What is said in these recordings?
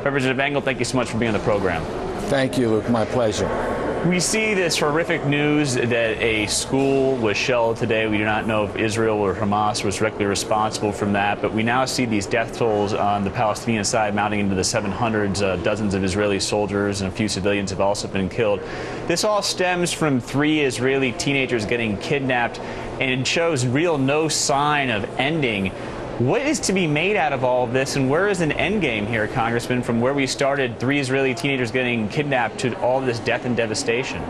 Representative Engel, thank you so much for being on the program. Thank you, Luke. My pleasure. We see this horrific news that a school was shelled today. We do not know if Israel or Hamas was directly responsible from that, but we now see these death tolls on the Palestinian side mounting into the 700s. Dozens of Israeli soldiers and a few civilians have also been killed. This all stems from 3 Israeli teenagers getting kidnapped and shows no sign of ending. What is to be made out of all of this, and where is an end game here, Congressman, from where we started, 3 Israeli teenagers getting kidnapped, to all this death and devastation?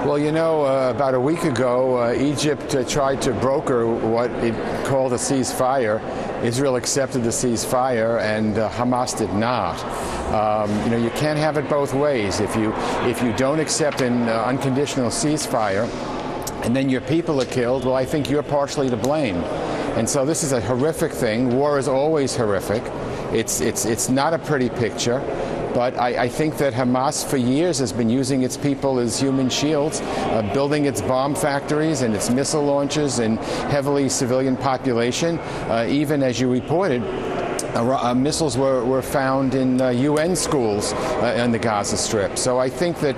Well, you know, about a week ago, Egypt tried to broker what it called a ceasefire. Israel accepted the ceasefire, and Hamas did not. You know, you can't have it both ways. If you don't accept an unconditional ceasefire, and then your people are killed, well, I think you're partially to blame. And so this is a horrific thing. War is always horrific. It's not a pretty picture. But I think that Hamas for years has been using its people as human shields, building its bomb factories and its missile launches and heavily civilian population. Even as you reported, missiles were found in UN schools in the Gaza Strip. So I think that,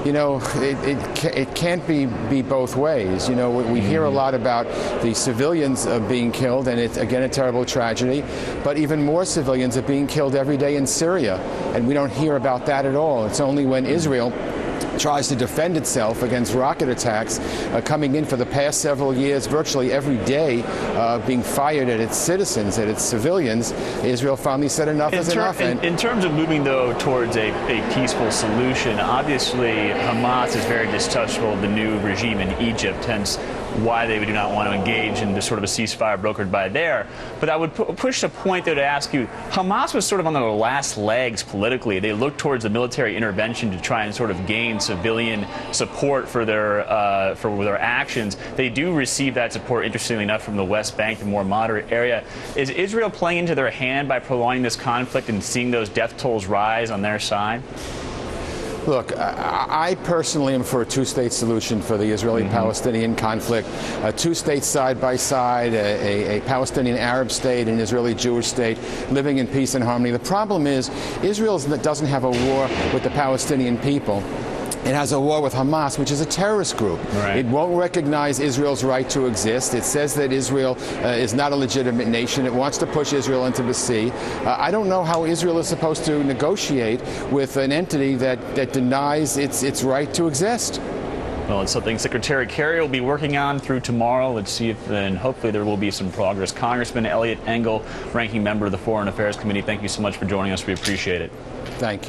you know, it can't be both ways. You know, we hear a lot about the civilians being killed, and it's, again, a terrible tragedy. But even more civilians are being killed every day in Syria, and we don't hear about that at all. It's only when Israel tries to defend itself against rocket attacks coming in for the past several years, virtually every day, being fired at its citizens, at its civilians. Israel finally said enough is enough. In terms of moving, though, towards a peaceful solution, obviously Hamas is very distrustful of the new regime in Egypt, hence why they do not want to engage in this sort of a ceasefire brokered by there. But I would push the point, though, to ask you, Hamas was sort of on their last legs politically. They looked towards the military intervention to try and sort of gain civilian support for their actions. They do receive that support, interestingly enough, from the West Bank, the more moderate area. Is Israel playing into their hand by prolonging this conflict and seeing those death tolls rise on their side? Look, I personally am for a two-state solution for the Israeli-Palestinian conflict. 2 states side by side, a Palestinian Arab state, an Israeli Jewish state, living in peace and harmony. The problem is Israel doesn't have a war with the Palestinian people. It has a war with Hamas, which is a terrorist group. Right. It won't recognize Israel's right to exist. It says that Israel is not a legitimate nation. It wants to push Israel into the sea. I don't know how Israel is supposed to negotiate with an entity that denies its right to exist. Well, it's something Secretary Kerry will be working on through tomorrow. Let's see if then hopefully there will be some progress. Congressman Eliot Engel, ranking member of the Foreign Affairs Committee, thank you so much for joining us. We appreciate it. Thank you.